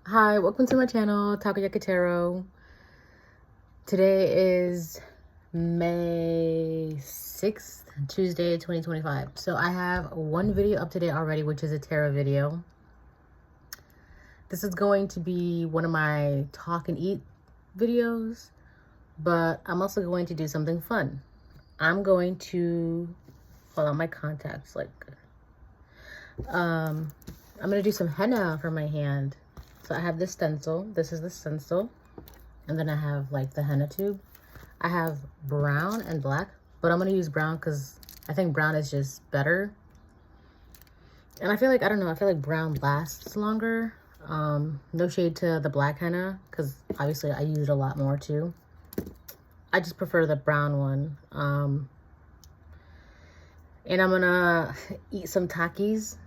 Hi, welcome to my channel, Takis. Today is May 6th, Tuesday, 2025. So I have one video up to date already, which is a tarot video. This is going to be one of my talk and eat videos, but I'm also going to do something fun. I'm going to pull out my contacts, I'm gonna do some henna for my hand. So I have this stencil. This is the stencil. And then I have like the henna tube. I have brown and black, but I'm gonna use brown because I think brown is just better. And I feel like, I don't know, I feel like brown lasts longer. No shade to the black henna because obviously I use it a lot more too. I just prefer the brown one. And I'm gonna eat some Takis,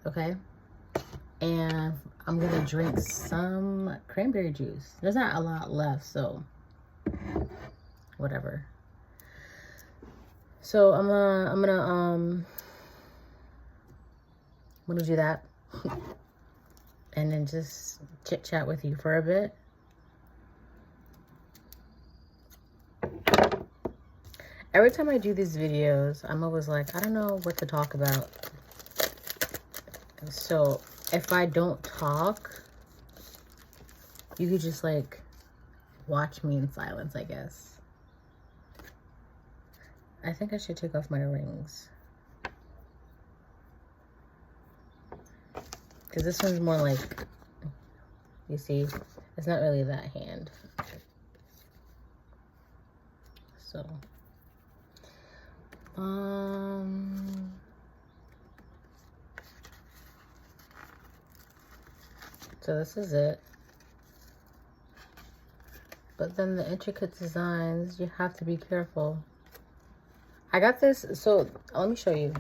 okay? And I'm gonna drink some cranberry juice. There's not a lot left, so whatever. So I'm gonna do that and then just chit chat with you for a bit. Every time I do these videos, I'm always like, I don't know what to talk about. So if I don't talk, you could just like watch me in silence, I guess. I think I should take off my rings. Because this one's more like, you see, it's not really that hand. So, so this is it. But then the intricate designs, you have to be careful. I got this, so let me show you.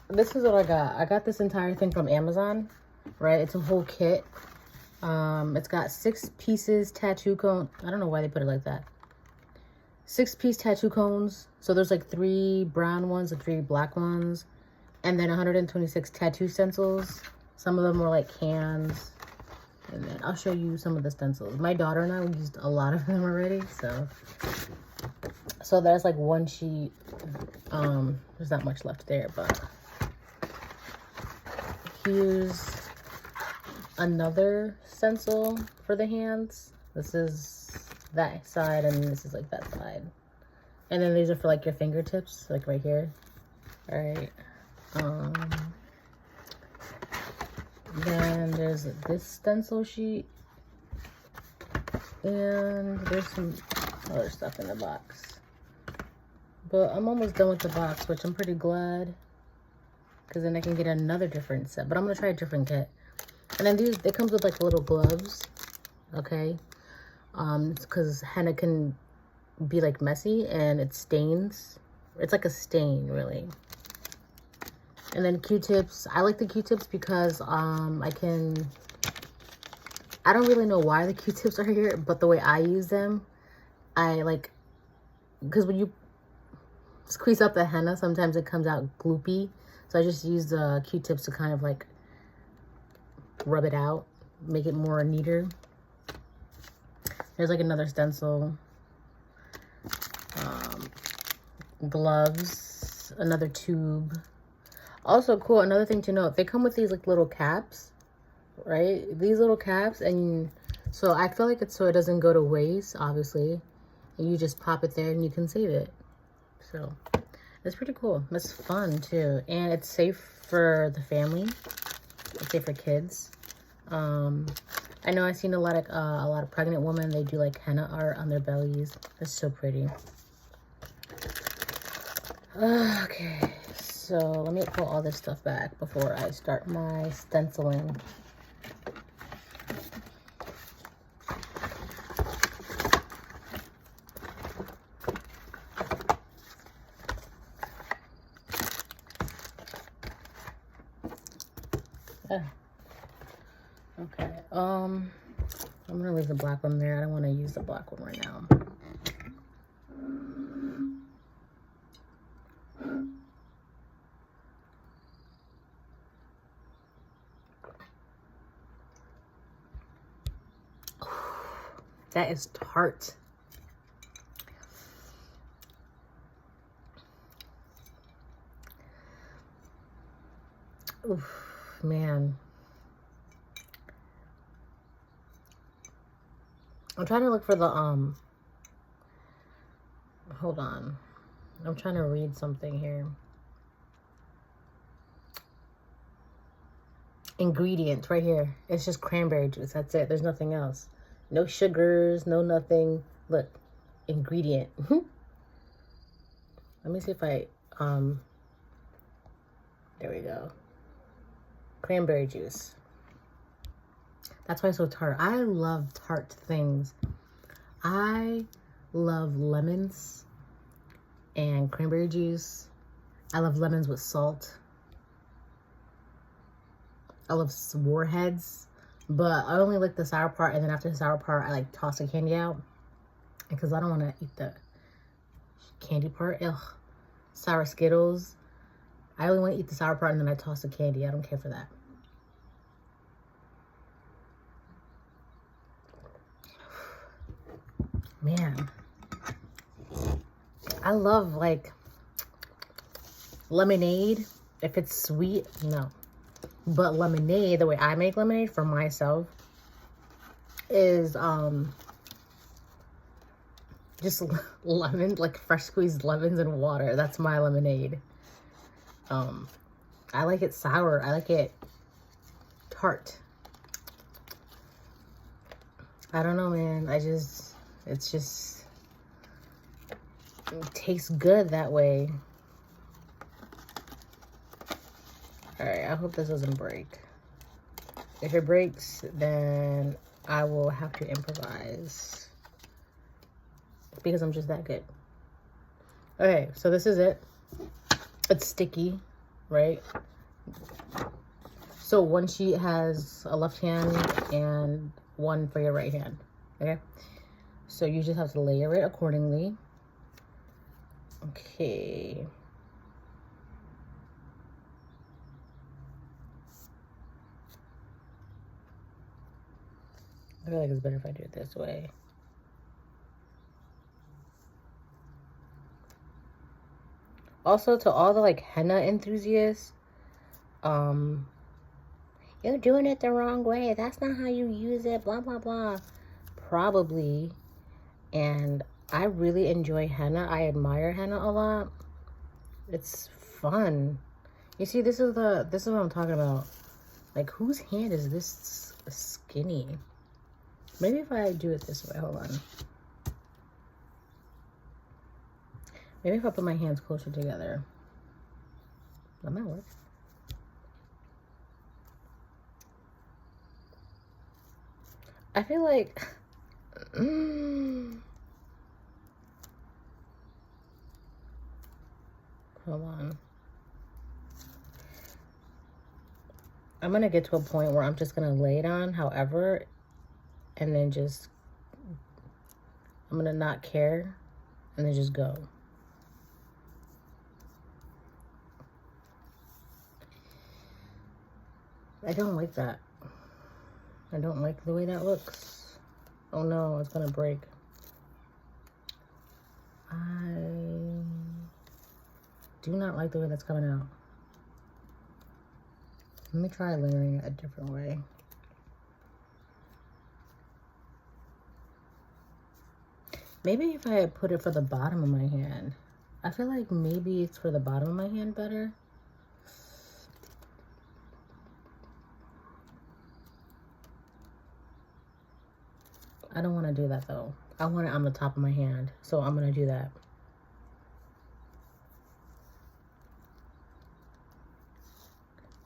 This is what I got. I got this entire thing from Amazon, right? It's a whole kit. It's got 6 pieces tattoo cone. I don't know why they put it like that. 6-piece tattoo cones. So there's like 3 brown ones and 3 black ones. And then 126 tattoo stencils. Some of them were like hands. And then I'll show you some of the stencils. My daughter and I used a lot of them already, so there's like one sheet. There's not much left there, but here's another stencil for the hands. This is that side and this is like that side. And then these are for like your fingertips, like right here. All right. Then there's this stencil sheet. And there's some other stuff in the box. But I'm almost done with the box, which I'm pretty glad. Because then I can get another different set. But I'm going to try a different kit. And then these, it comes with like little gloves. Okay. Because henna can be like messy and it stains. It's like a stain, really. And then Q-tips. I like the Q-tips because I don't really know why the Q-tips are here, but the way I use them, I like, because when you squeeze up the henna, sometimes it comes out gloopy. So I just use the Q-tips to kind of like rub it out, make it more neater. There's like another stencil. Gloves, another tube. Also cool, another thing to note, they come with these like little caps, right? These little caps, and so I feel like it's so it doesn't go to waste, obviously. And you just pop it there and you can save it. So it's pretty cool. It's fun too, and it's safe for the family. It's safe for kids. I know I've seen a lot of pregnant women. They do like henna art on their bellies. It's so pretty. Okay, so let me pull all this stuff back before I start my stenciling. Okay, I'm gonna leave the black one there. I don't want to use the black one right now. That is tart. Oof, man. I'm trying to look for the, hold on. I'm trying to read something here. Ingredients right here. It's just cranberry juice. That's it. There's nothing else. No sugars, no nothing. Look, ingredient. Let me see if I, there we go. Cranberry juice. That's why it's so tart. I love tart things. I love lemons and cranberry juice. I love lemons with salt. I love warheads, but I only like the sour part, and then after the sour part, I like toss the candy out because I don't want to eat the candy part. Ugh, sour Skittles. I only want to eat the sour part, and then I toss the candy. I don't care for that. Man, I love like lemonade. If it's sweet, no. But lemonade, the way I make lemonade for myself is just lemon, like fresh squeezed lemons and water. That's my lemonade. I like it sour. I like it tart. I don't know, man. It tastes good that way. All right, I hope this doesn't break. If it breaks, then I will have to improvise because I'm just that good. Okay, so this is it. It's sticky, right? So one sheet has a left hand and one for your right hand, okay? So you just have to layer it accordingly. Okay. I feel like it's better if I do it this way. Also, to all the like henna enthusiasts, you're doing it the wrong way. That's not how you use it, blah, blah, blah. Probably. And I really enjoy henna. I admire henna a lot. It's fun. You see, this is what I'm talking about. Like, whose hand is this skinny? Maybe if I do it this way, hold on. Maybe if I put my hands closer together. That might work. I feel like... Hold on. I'm going to get to a point where I'm just going to lay it on, however, and then just... I'm going to not care, and then just go. I don't like that. I don't like the way that looks. Oh no, it's gonna break. I do not like the way that's coming out. Let me try layering it a different way. Maybe if I put it for the bottom of my hand. I feel like maybe it's for the bottom of my hand better. I don't want to do that though. I want it on the top of my hand. So I'm going to do that.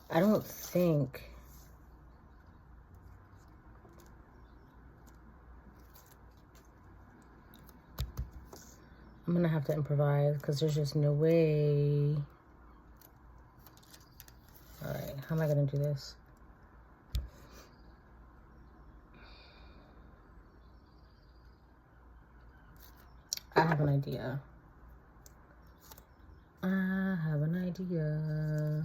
I don't think... I'm going to have to improvise because there's just no way. All right, how am I going to do this? I have an idea. I have an idea.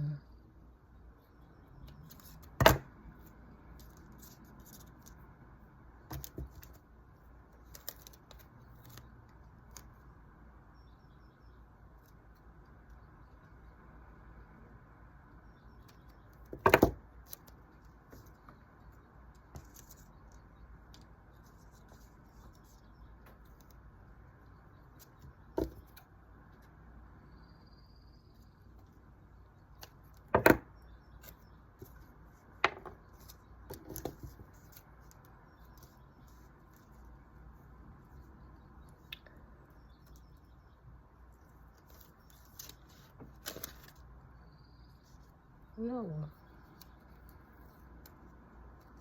No.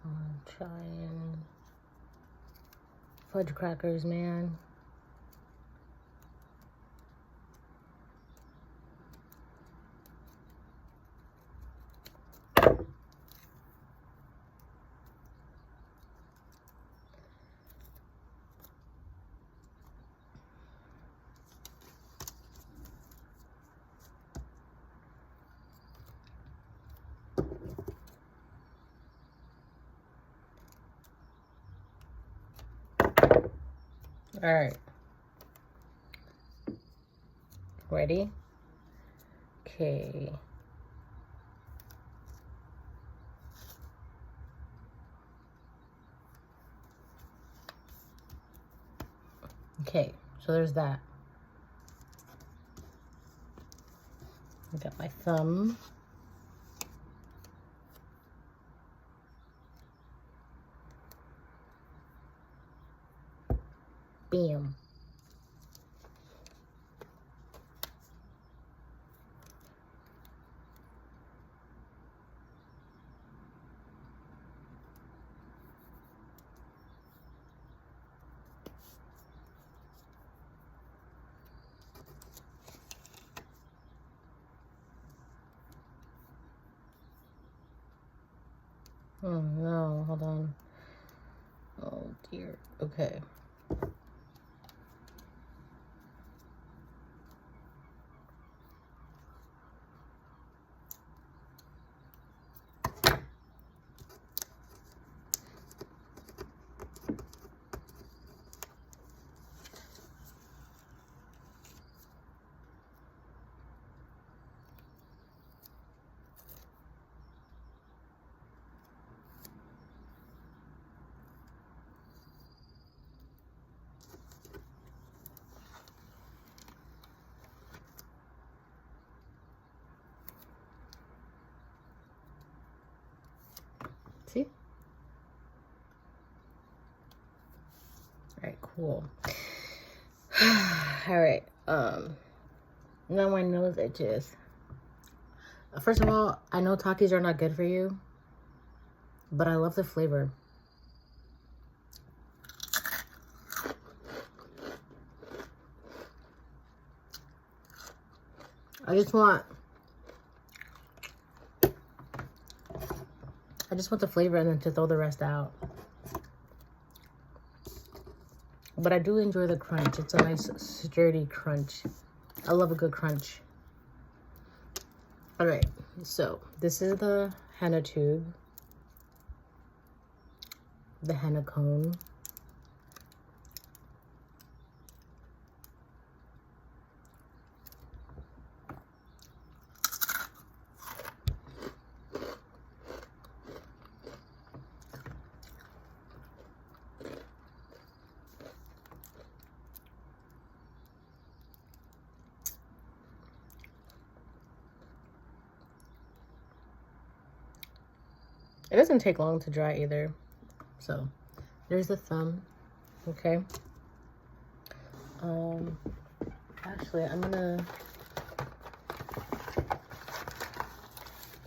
I'm trying fudge crackers, man. All right. Ready? Okay. Okay, so there's that. I got my thumb. Bam. Oh no, hold on. Oh dear. Okay. See? All right, cool. All right. Now my nose itches. First of all, I know Takis are not good for you, but I love the flavor. I just want the flavor and then to throw the rest out. But I do enjoy the crunch. It's a nice sturdy crunch. I love a good crunch. All right, so this is the henna tube, the henna cone. It doesn't take long to dry either. So there's the thumb. Okay. Actually, I'm gonna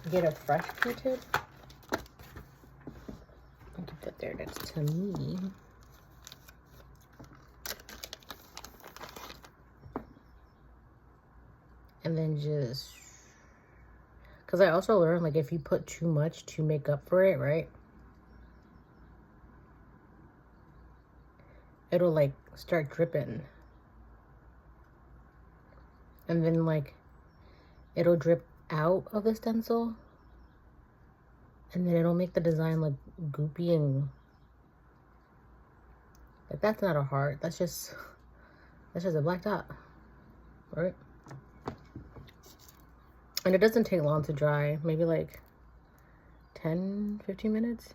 get a fresh Q-tip. I'll keep that there next to me. And then just, because I also learned, like, if you put too much to make up for it, right? It'll, like, start dripping. And then, like, it'll drip out of the stencil. And then it'll make the design look goopy and, like, that's not a heart. That's just a black dot, right? And it doesn't take long to dry. Maybe like 10, 15 minutes.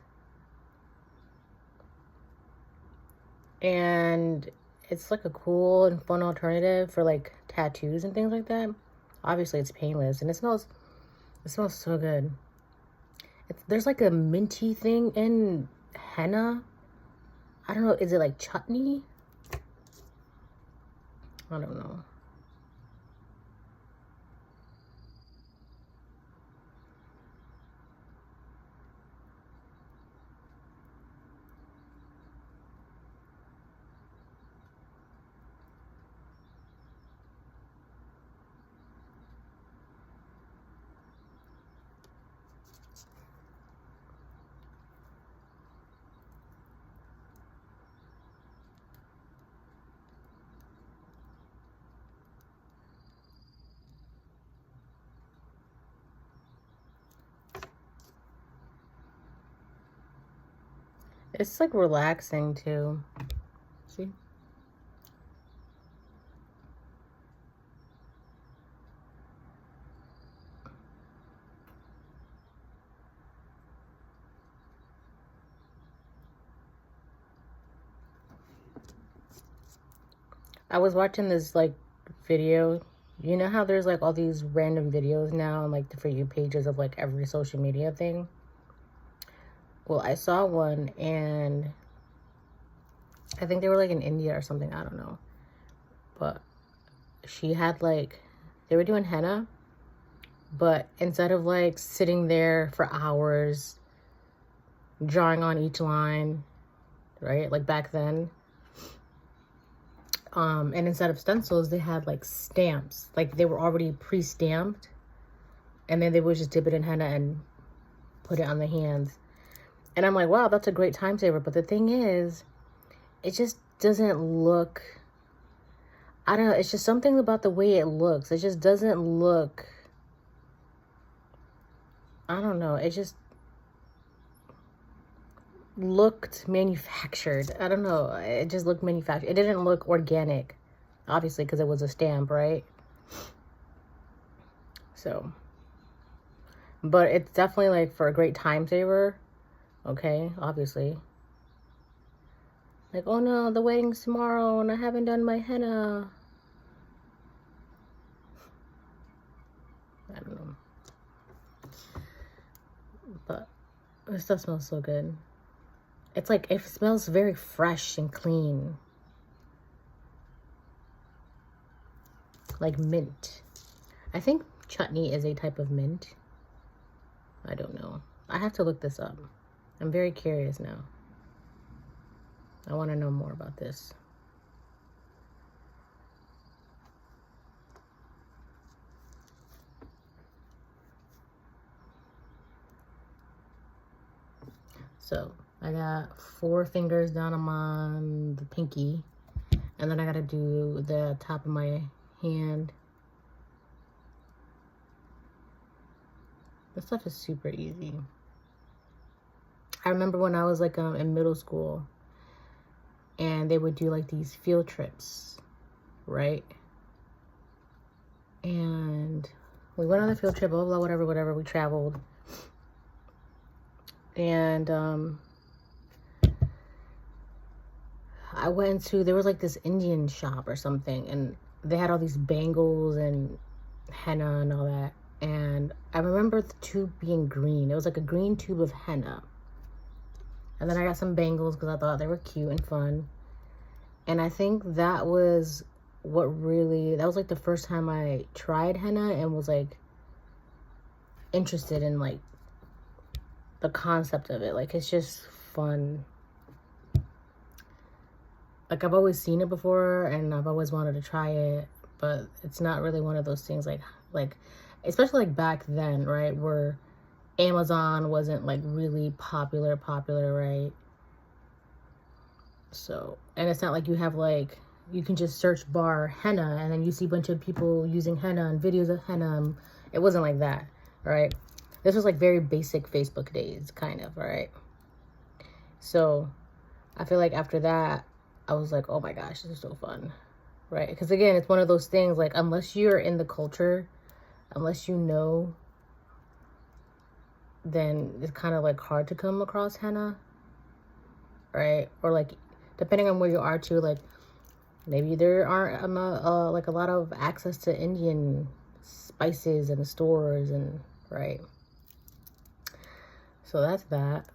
And it's like a cool and fun alternative for like tattoos and things like that. Obviously it's painless and it smells so good. There's like a minty thing in henna. I don't know, is it like chutney? I don't know. It's like relaxing too. See? I was watching this like video. You know how there's like all these random videos now on like the For You pages of like every social media thing? Well, I saw one and I think they were like in India or something. I don't know. But she had like, they were doing henna, but instead of like sitting there for hours drawing on each line, right? Like back then. And instead of stencils, they had like stamps. Like they were already pre-stamped. And then they would just dip it in henna and put it on the hands. And I'm like, wow, that's a great time saver. But the thing is, it just doesn't look, I don't know, it's just something about the way it looks. It just doesn't look, I don't know, it just looked manufactured. I don't know, it just looked manufactured. It didn't look organic, obviously, because it was a stamp, right? So, but it's definitely like for a great time saver. Okay, obviously. Like, oh no, the wedding's tomorrow and I haven't done my henna. I don't know. But this stuff smells so good. It's like, it smells very fresh and clean. Like mint. I think chutney is a type of mint. I don't know. I have to look this up. I'm very curious now. I want to know more about this. So I got 4 fingers down on the pinky, and then I gotta do the top of my hand. This stuff is super easy. I remember when I was like in middle school, and they would do like these field trips, right? And we went on the field trip, blah blah, whatever. We traveled. And I went to, there was like this Indian shop or something, and they had all these bangles and henna and all that. And I remember the tube being green. It was like a green tube of henna. And then I got some bangles because I thought they were cute and fun. And I think that was what really, that was like the first time I tried henna and was like interested in like the concept of it. Like, it's just fun. Like, I've always seen it before and I've always wanted to try it, but it's not really one of those things like especially like back then, right, where Amazon wasn't like really popular, right? So, and it's not like you have like, you can just search bar henna and then you see a bunch of people using henna and videos of henna. It wasn't like that, right? This was like very basic Facebook days, kind of, right? So I feel like after that, I was like, oh my gosh, this is so fun, right? Because again, it's one of those things, like, unless you're in the culture, unless you know, then it's kind of like hard to come across henna, right? Or like, depending on where you are too, like, maybe there aren't like a lot of access to Indian spices in the stores, and right? So that's that.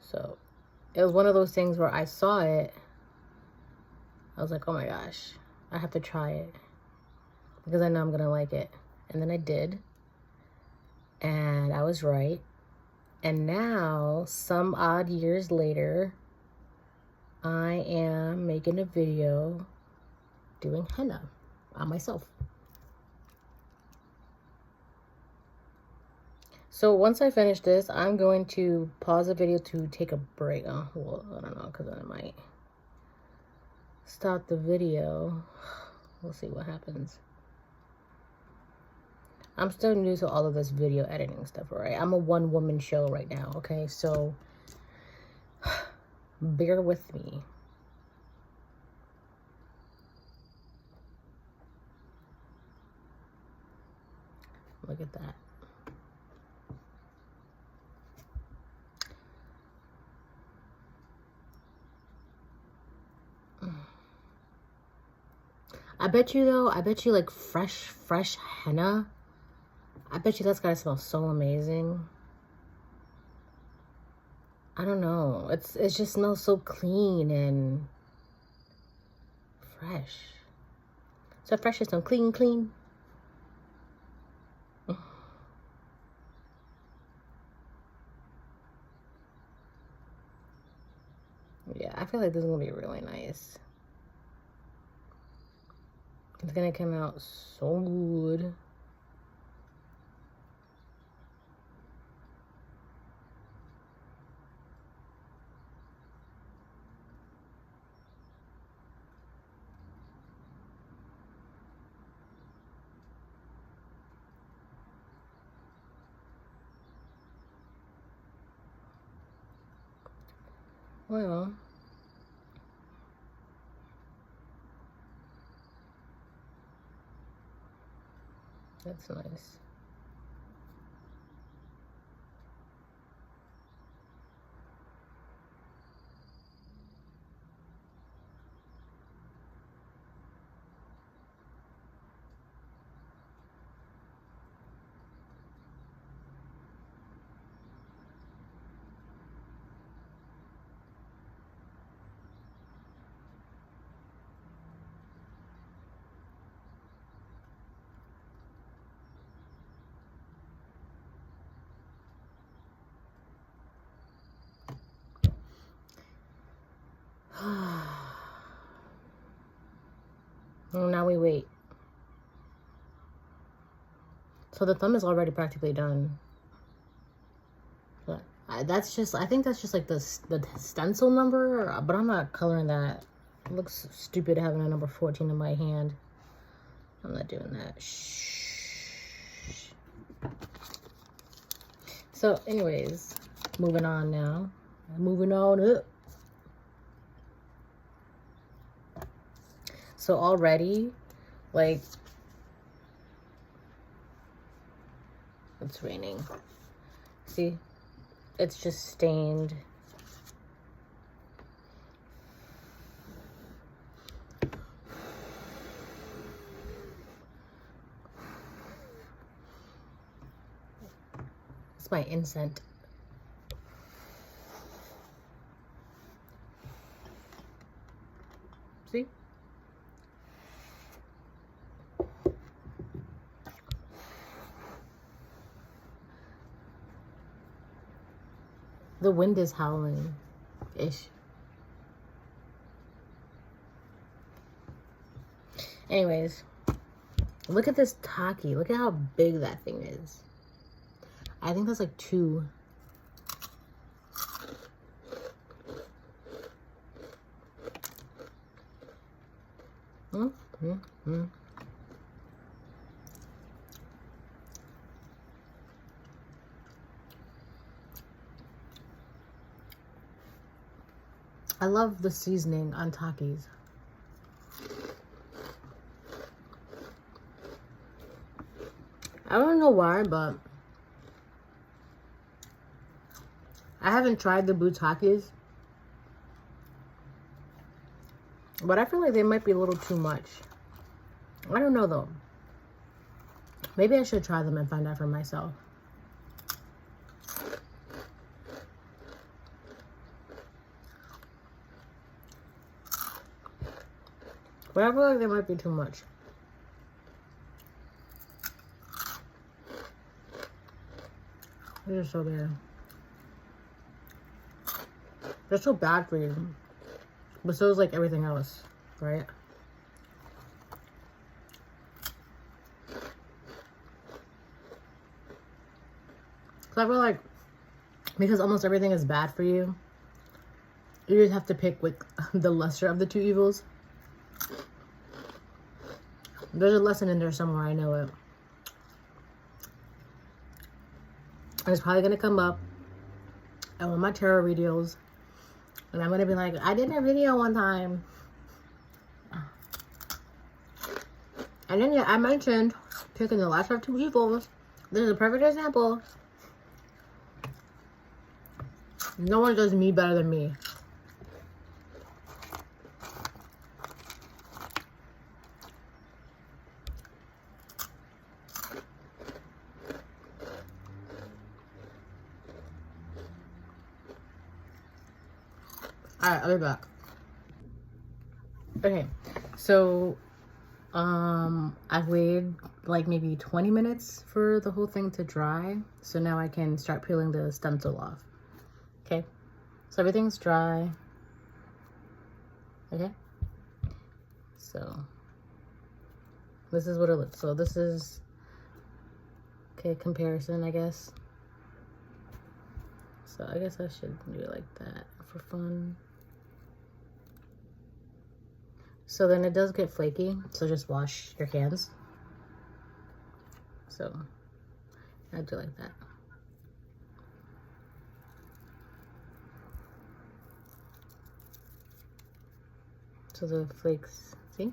So it was one of those things where I saw it, I was like, oh my gosh, I have to try it because I know I'm gonna like it. And then I did, and I was right. And now, some odd years later, I am making a video doing henna on myself. So once I finish this, I'm going to pause the video to take a break. Oh, well, I don't know, because I might stop the video. We'll see what happens. I'm still new to all of this video editing stuff, all right? I'm a one-woman show right now, okay? So, bear with me. Look at that. I bet you though, like fresh henna. I bet you that's gotta smell so amazing. I don't know. It just smells so clean and fresh. So fresh is so clean. Yeah, I feel like this is gonna be really nice. It's gonna come out so good. Well, that's nice. Well, now we wait. So the thumb is already practically done. But I think that's just like the stencil number, but I'm not coloring that. It looks stupid having a number 14 in my hand. I'm not doing that. Shh. So anyways, moving on now. Moving on up. So already, like, it's raining. See, it's just stained. It's my incense. See? The wind is howling-ish. Anyways, look at this Taki. Look at how big that thing is. I think that's like 2. I love the seasoning on Takis. I don't know why, but I haven't tried the Takis, but I feel like they might be a little too much. I don't know though. Maybe I should try them and find out for myself. But I feel like they might be too much. They're just so bad. They're so bad for you. But so is like everything else, right? So I feel like because almost everything is bad for you, you just have to pick like the lesser of the two evils. There's a lesson in there somewhere, I know it. And it's probably gonna come up in one of my tarot videos. And I'm gonna be like, I did a video one time. And then yeah, I mentioned picking the last of 2 people. This is a perfect example. No one does me better than me. Alright, I'll be back. Okay, so I've waited like maybe 20 minutes for the whole thing to dry. So now I can start peeling the stencil off. Okay, so everything's dry. Okay, so this is what it looks. So this is, okay, comparison, I guess. So I guess I should do it like that for fun. So then it does get flaky, so just wash your hands. So I do like that. So the flakes, see?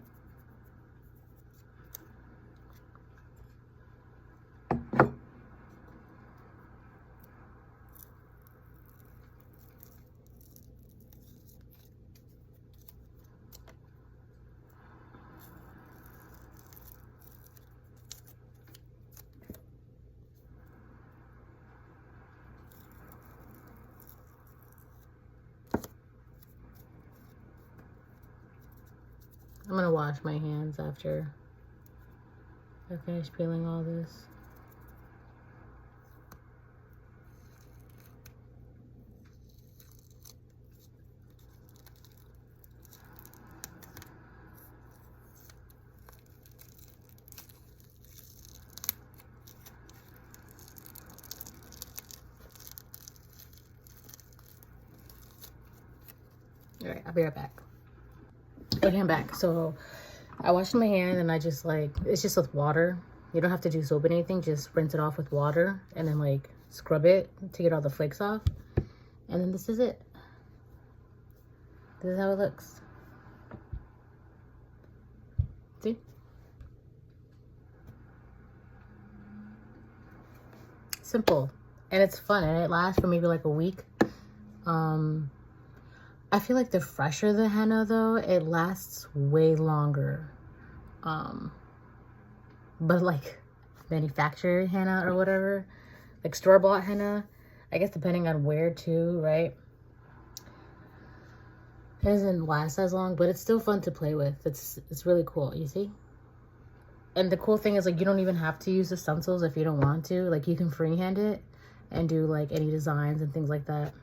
I'm gonna wash my hands after I finish peeling all this. All right, I'll be right back. Okay, I'm back. So I washed my hand and I just like, it's just with water. You don't have to do soap or anything. Just rinse it off with water and then like scrub it to get all the flakes off. And then this is it. This is how it looks. See? Simple. And it's fun and it lasts for maybe like a week. I feel like the fresher the henna though, it lasts way longer. But like manufactured henna or whatever, like store-bought henna, I guess depending on where too, right? It doesn't last as long, but it's still fun to play with. It's really cool, you see? And the cool thing is like you don't even have to use the stencils if you don't want to. Like you can freehand it and do like any designs and things like that.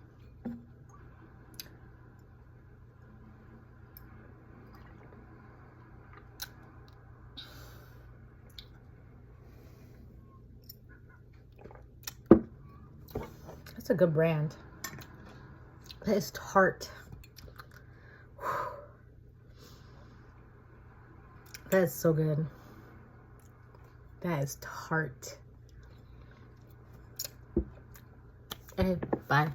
That's a good brand. That is tart. That is so good. That is tart. Okay, bye.